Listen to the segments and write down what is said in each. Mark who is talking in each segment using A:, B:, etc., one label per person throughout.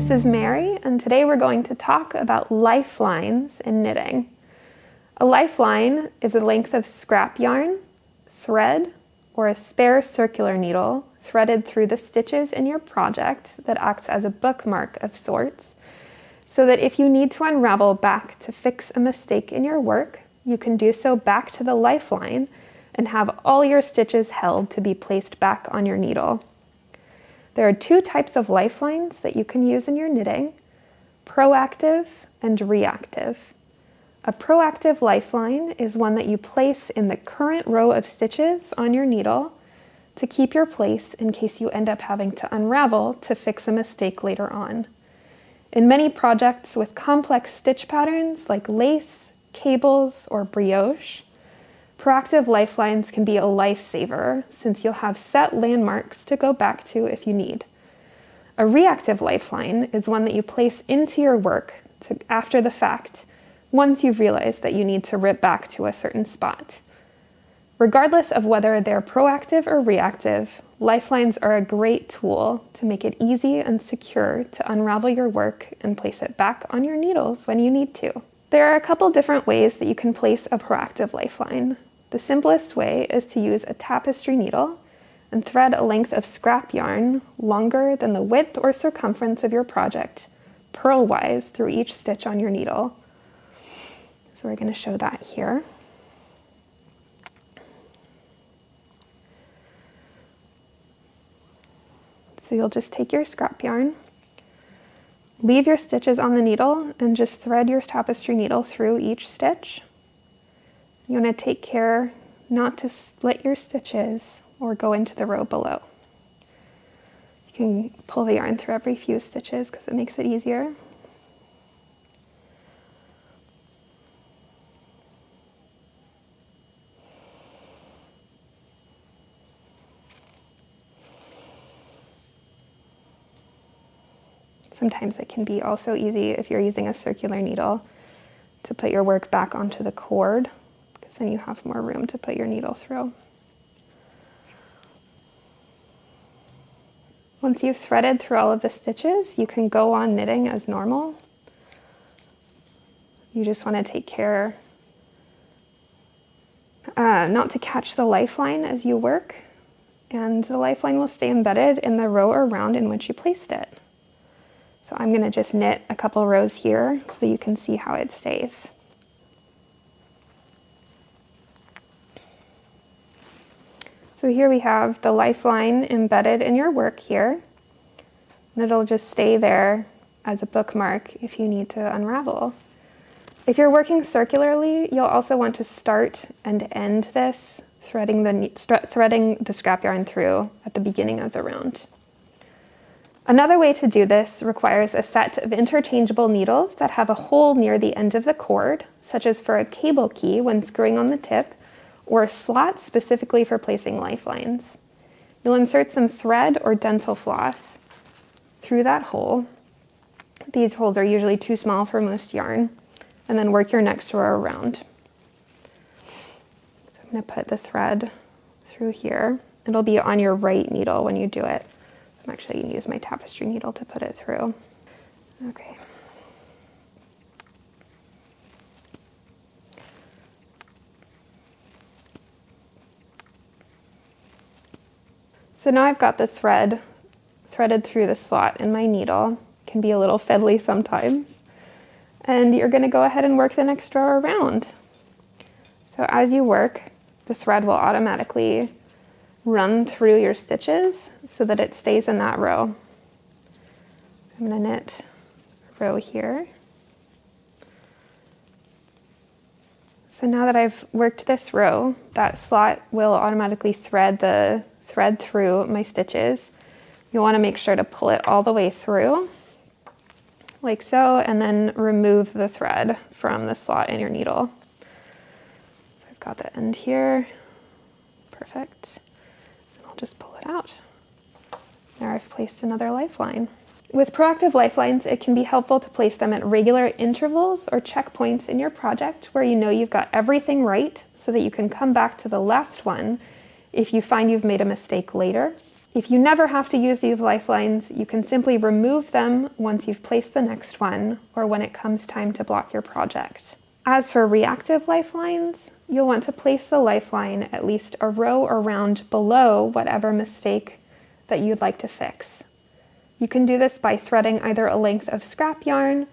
A: This is Mary, and today we're going to talk about lifelines in knitting. A lifeline is a length of scrap yarn, thread, or a spare circular needle threaded through the stitches in your project that acts as a bookmark of sorts, so that if you need to unravel back to fix a mistake in your work, you can do so back to the lifeline and have all your stitches held to be placed back on your needle. There are two types of lifelines that you can use in your knitting: proactive and reactive. A proactive lifeline is one that you place in the current row of stitches on your needle to keep your place in case you end up having to unravel to fix a mistake later on. In many projects with complex stitch patterns like lace, cables, or brioche, proactive lifelines can be a lifesaver since you'll have set landmarks to go back to if you need. A reactive lifeline is one that you place into your work after the fact, once you've realized that you need to rip back to a certain spot. Regardless of whether they're proactive or reactive, lifelines are a great tool to make it easy and secure to unravel your work and place it back on your needles when you need to. There are a couple different ways that you can place a proactive lifeline. The simplest way is to use a tapestry needle and thread a length of scrap yarn longer than the width or circumference of your project, purlwise, through each stitch on your needle. So we're going to show that here. So you'll just take your scrap yarn, leave your stitches on the needle, and just thread your tapestry needle through each stitch. You want to take care not to split your stitches or go into the row below. You can pull the yarn through every few stitches because it makes it easier. Sometimes it can be also easy if you're using a circular needle to put your work back onto the cord, because then you have more room to put your needle through. Once you've threaded through all of the stitches, you can go on knitting as normal. You just want to take care not to catch the lifeline as you work, and the lifeline will stay embedded in the row or round in which you placed it. So I'm going to just knit a couple rows here so that you can see how it stays. So here we have the lifeline embedded in your work here, and it'll just stay there as a bookmark if you need to unravel. If you're working circularly, you'll also want to start and end this, threading the scrap yarn through at the beginning of the round. Another way to do this requires a set of interchangeable needles that have a hole near the end of the cord, such as for a cable key when screwing on the tip, or a slot specifically for placing lifelines. You'll insert some thread or dental floss through that hole. These holes are usually too small for most yarn, and then work your next row around. So I'm going to put the thread through here. It'll be on your right needle when you do it. I'm actually going to use my tapestry needle to put it through. Okay. So now I've got the thread threaded through the slot in my needle. It can be a little fiddly sometimes. And you're going to go ahead and work the next row around. So as you work, the thread will automatically run through your stitches so that it stays in that row. So I'm going to knit a row here. So now that I've worked this row, that slot will automatically thread the thread through my stitches. You'll want to make sure to pull it all the way through, like so, and then remove the thread from the slot in your needle. So I've got the end here. Perfect. Just pull it out. There I've placed another lifeline. With proactive lifelines, it can be helpful to place them at regular intervals or checkpoints in your project where you know you've got everything right so that you can come back to the last one if you find you've made a mistake later. If you never have to use these lifelines, you can simply remove them once you've placed the next one or when it comes time to block your project. As for reactive lifelines, you'll want to place the lifeline at least a row or round below whatever mistake that you'd like to fix. You can do this by threading either a length of scrap yarn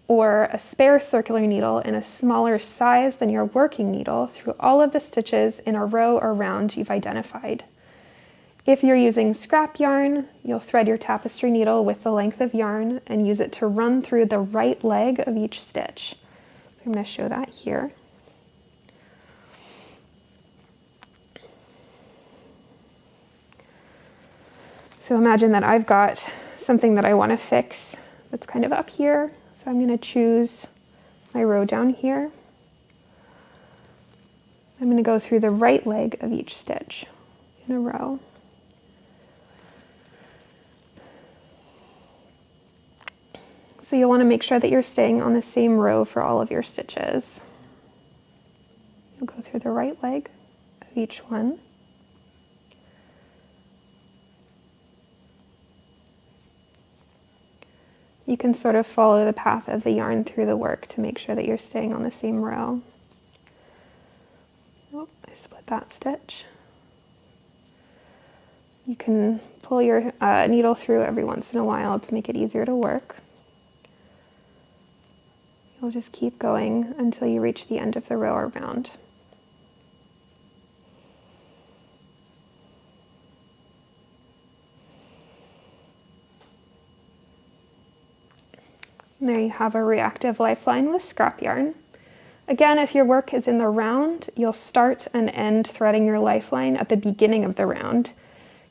A: or a spare circular needle in a smaller size than your working needle through all of the stitches in a row or round you've identified. If you're using scrap yarn, you'll thread your tapestry needle with the length of yarn and use it to run through the right leg of each stitch. I'm going to show that here. So imagine that I've got something that I want to fix that's kind of up here. So I'm going to choose my row down here. I'm going to go through the right leg of each stitch in a row. So you'll want to make sure that you're staying on the same row for all of your stitches. You'll go through the right leg of each one. You can sort of follow the path of the yarn through the work to make sure that you're staying on the same row. Oh, I split that stitch. You can pull your needle through every once in a while to make it easier to work. You'll just keep going until you reach the end of the row or round. And there you have a reactive lifeline with scrap yarn. Again, if your work is in the round, you'll start and end threading your lifeline at the beginning of the round.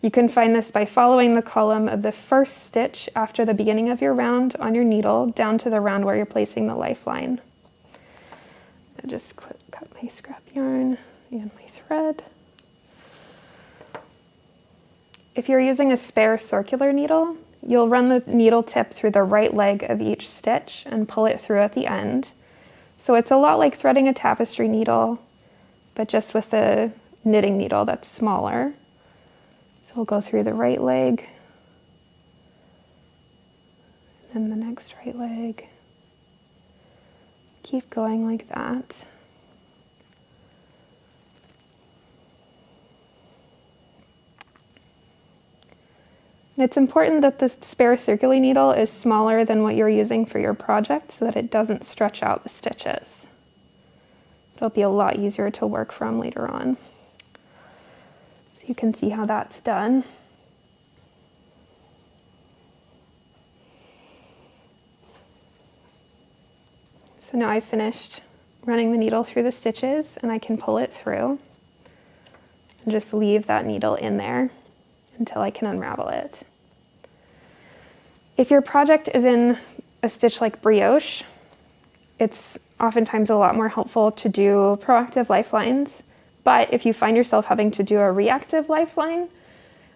A: You can find this by following the column of the first stitch after the beginning of your round on your needle down to the round where you're placing the lifeline. I just cut my scrap yarn and my thread. If you're using a spare circular needle, you'll run the needle tip through the right leg of each stitch and pull it through at the end. So it's a lot like threading a tapestry needle, but just with a knitting needle that's smaller. So we'll go through the right leg, and then the next right leg. Keep going like that. And it's important that the spare circular needle is smaller than what you're using for your project so that it doesn't stretch out the stitches. It'll be a lot easier to work from later on. So you can see how that's done. So now I've finished running the needle through the stitches and I can pull it through and just leave that needle in there until I can unravel it. If your project is in a stitch like brioche, it's oftentimes a lot more helpful to do proactive lifelines, but if you find yourself having to do a reactive lifeline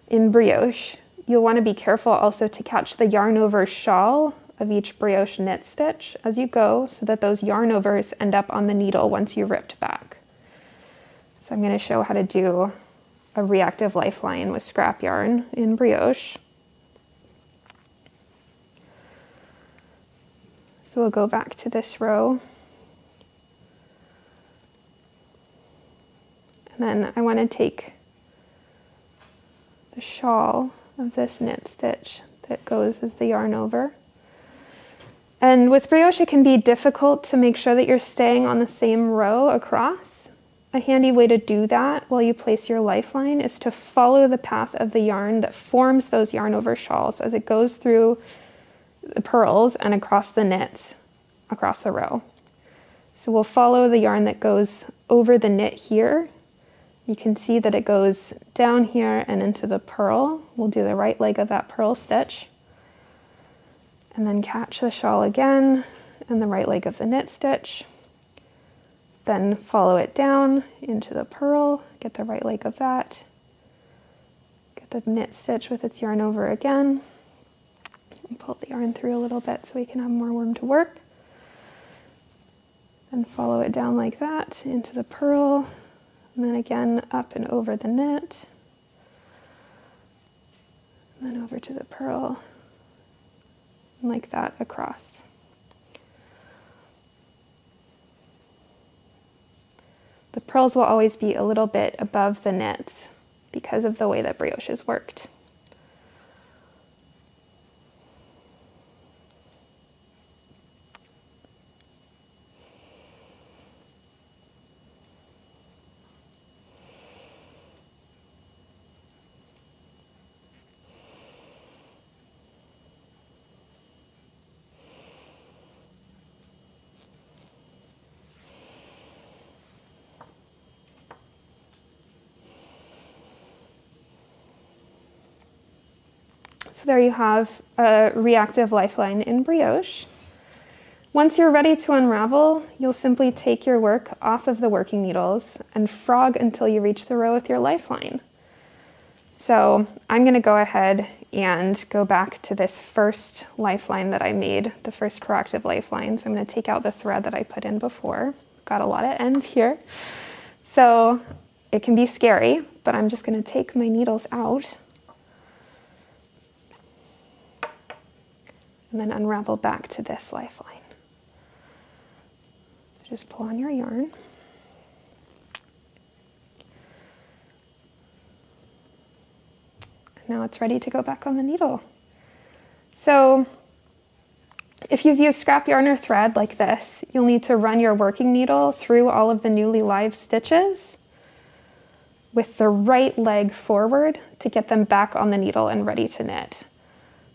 A: in brioche, you'll want to be careful also to catch the yarn over shawl of each brioche knit stitch as you go so that those yarn overs end up on the needle once you ripped back. So I'm going to show how to do a reactive lifeline with scrap yarn in brioche. So we'll go back to this row. And then I want to take the shawl of this knit stitch that goes as the yarn over. And with brioche, it can be difficult to make sure that you're staying on the same row across. A handy way to do that while you place your lifeline is to follow the path of the yarn that forms those yarn over shawls as it goes through the purls and across the knits across the row. So we'll follow the yarn that goes over the knit here. You can see that it goes down here and into the purl. We'll do the right leg of that purl stitch. And then catch the shawl again and the right leg of the knit stitch. Then follow it down into the purl, get the right leg of that. Get the knit stitch with its yarn over again. And pull the yarn through a little bit so we can have more room to work. Then follow it down like that into the purl. And then again up and over the knit. And then over to the purl, and like that across. The purls will always be a little bit above the knits because of the way that brioche is worked. So there you have a reactive lifeline in brioche. Once you're ready to unravel, you'll simply take your work off of the working needles and frog until you reach the row with your lifeline. So I'm going to go ahead and go back to this first lifeline that I made, the first proactive lifeline. So I'm going to take out the thread that I put in before. Got a lot of ends here. So it can be scary, but I'm just going to take my needles out and then unravel back to this lifeline. So just pull on your yarn. And now it's ready to go back on the needle. So if you've used scrap yarn or thread like this, you'll need to run your working needle through all of the newly live stitches with the right leg forward to get them back on the needle and ready to knit.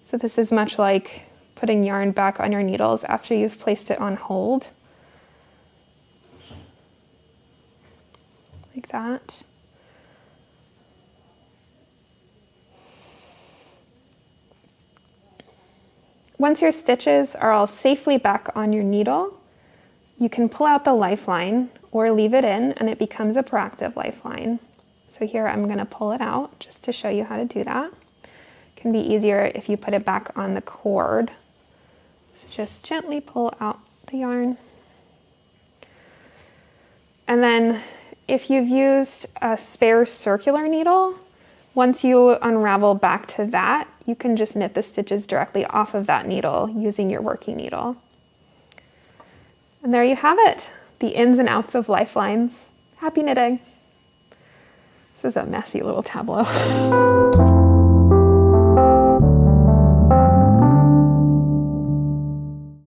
A: So this is much like putting yarn back on your needles after you've placed it on hold. Like that. Once your stitches are all safely back on your needle, you can pull out the lifeline or leave it in and it becomes a proactive lifeline. So here I'm going to pull it out just to show you how to do that. It can be easier if you put it back on the cord. So just gently pull out the yarn. And then if you've used a spare circular needle, once you unravel back to that, you can just knit the stitches directly off of that needle using your working needle. And there you have it, the ins and outs of lifelines. Happy knitting. This is a messy little tableau.